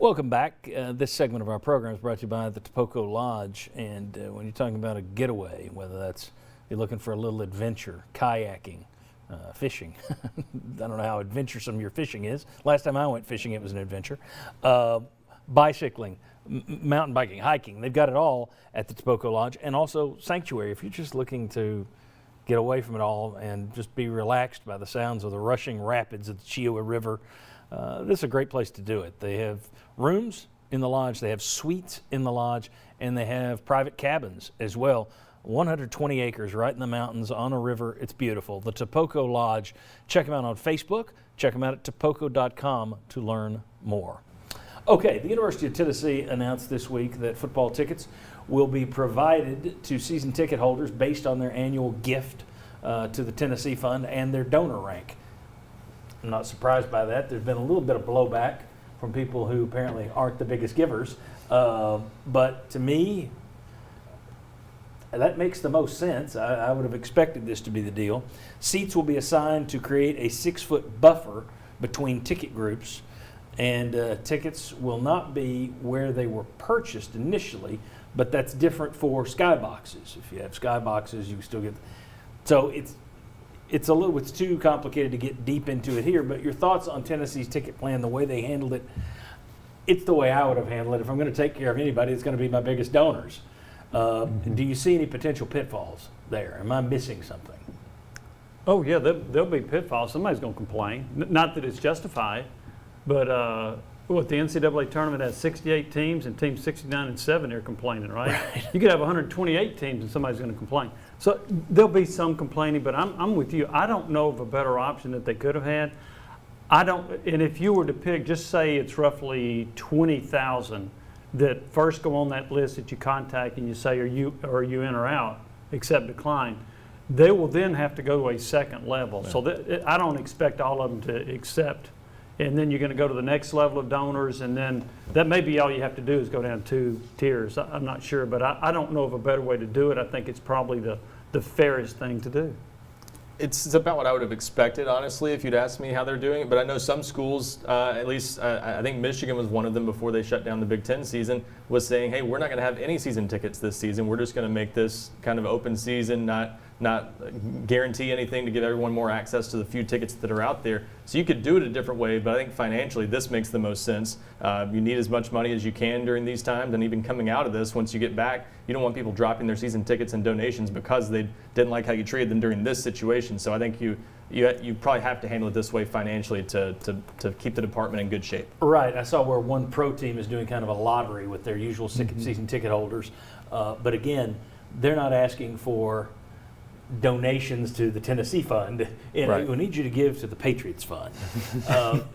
Welcome back. This segment of our program is brought to you by the Topoco Lodge. And when you're talking about a getaway, whether that's you're looking for a little adventure, kayaking, fishing. I don't know how adventuresome your fishing is. Last time I went fishing, it was an adventure. Bicycling, mountain biking, hiking. They've got it all at the Topoco Lodge. And also Sanctuary, if you're just looking to get away from it all and just be relaxed by the sounds of the rushing rapids of the Chiowa River. This is a great place to do it. They have rooms in the lodge, they have suites in the lodge, and they have private cabins as well. 120 acres right in the mountains on a river. It's beautiful. The Topoco Lodge. Check them out on Facebook. Check them out at topoco.com to learn more. Okay, the University of Tennessee announced this week that football tickets will be provided to season ticket holders based on their annual gift to the Tennessee Fund and their donor rank. I'm not surprised by that. There's been a little bit of blowback from people who apparently aren't the biggest givers. But to me, that makes the most sense. I would have expected this to be the deal. Seats will be assigned to create a 6-foot buffer between ticket groups, and tickets will not be where they were purchased initially, but that's different for skyboxes. If you have skyboxes, you still get. So it's too complicated to get deep into it here, but your thoughts on Tennessee's ticket plan, the way they handled it, it's the way I would have handled it. If I'm going to take care of anybody, it's going to be my biggest donors. Do you see any potential pitfalls there? Am I missing something? Oh, yeah, there'll be pitfalls. Somebody's going to complain. Not that it's justified, but the NCAA tournament has 68 teams, and teams 69 and 7 are complaining, right? You could have 128 teams, and somebody's going to complain. So there'll be some complaining, but I'm with you. I don't know of a better option that they could have had. And if you were to pick, just say it's roughly 20,000 that first go on that list that you contact and you say, are you in or out, accept, decline, they will then have to go to a second level. Yeah. So I don't expect all of them to accept. And then you're going to go to the next level of donors, and then that may be all you have to do is go down 2 tiers. I'm not sure, but I don't know of a better way to do it. I think it's probably the fairest thing to do. It's about what I would have expected, honestly, if you'd asked me how they're doing it. But I know some schools, at least I think Michigan was one of them before they shut down the Big Ten season, was saying, hey, we're not going to have any season tickets this season. We're just going to make this kind of open season, not guarantee anything, to give everyone more access to the few tickets that are out there. So you could do it a different way, but I think financially this makes the most sense. You need as much money as you can during these times, and even coming out of this, once you get back, you don't want people dropping their season tickets and donations because they didn't like how you treated them during this situation. So I think you probably have to handle it this way financially to keep the department in good shape. Right. I saw where one pro team is doing kind of a lottery with their usual season ticket holders. But again, they're not asking for donations to the Tennessee Fund. And right. We need you to give to the Patriots Fund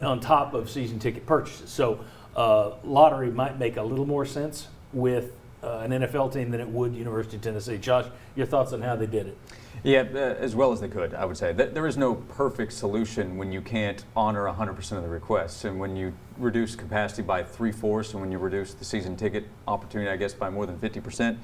on top of season ticket purchases. So lottery might make a little more sense with an NFL team than it would University of Tennessee. Josh, your thoughts on how they did it? Yeah, as well as they could, I would say. There is no perfect solution when you can't honor 100% of the requests. And when you reduce capacity by 3/4, and when you reduce the season ticket opportunity, I guess, by more than 50%,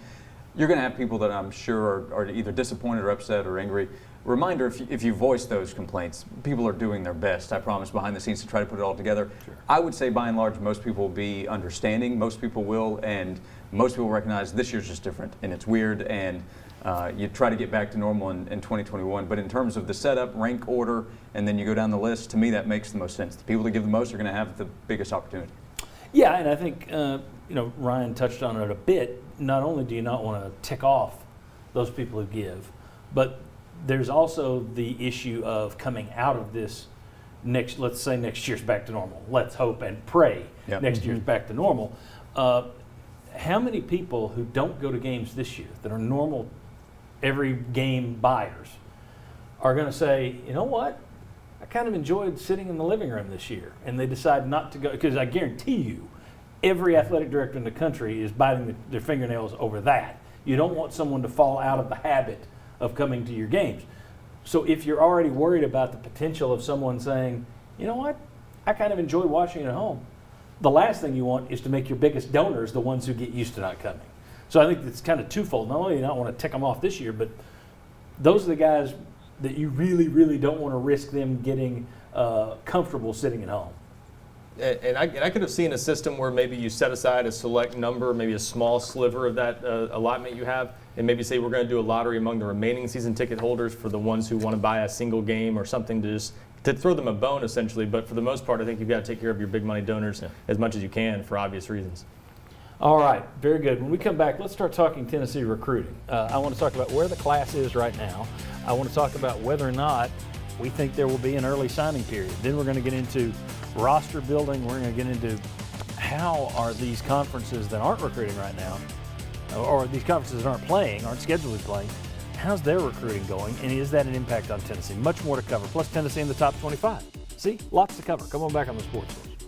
you're going to have people that I'm sure are either disappointed or upset or angry. Reminder, if you voice those complaints, people are doing their best, I promise, behind the scenes to try to put it all together. Sure. I would say by and large, most people will be understanding. Most people will, and most people recognize this year's just different, and it's weird, and you try to get back to normal in 2021. But in terms of the setup, rank order, and then you go down the list, to me that makes the most sense. The people that give the most are going to have the biggest opportunity. Yeah, and I think Ryan touched on it a bit. Not only do you not want to tick off those people who give, but there's also the issue of coming out of this let's say next year's back to normal. Let's hope and pray next year's back to normal. How many people who don't go to games this year that are normal every game buyers are going to say, you know what, I kind of enjoyed sitting in the living room this year, and they decide not to go? Because I guarantee you, every athletic director in the country is biting their fingernails over that. You don't want someone to fall out of the habit of coming to your games. So if you're already worried about the potential of someone saying, you know what, I kind of enjoy watching at home, the last thing you want is to make your biggest donors the ones who get used to not coming. So I think it's kind of twofold. Not only do you not want to tick them off this year, but those are the guys that you really, really don't want to risk them getting comfortable sitting at home. and I could have seen a system where maybe you set aside a select number, maybe a small sliver of that allotment you have, and maybe say we're going to do a lottery among the remaining season ticket holders for the ones who want to buy a single game or something to throw them a bone essentially. But for the most part, I think you've got to take care of your big money donors as much as you can for obvious reasons. All right, very good. When we come back, let's start talking Tennessee recruiting. I want to talk about where the class is right now. I want to talk about whether or not we think there will be an early signing period. Then we're going to get into roster building. We're going to get into how are these conferences that aren't recruiting right now, or these conferences that aren't playing, aren't scheduled to be playing, how's their recruiting going, and is that an impact on Tennessee? Much more to cover, plus Tennessee in the top 25. See, lots to cover. Come on back on the Sports Source.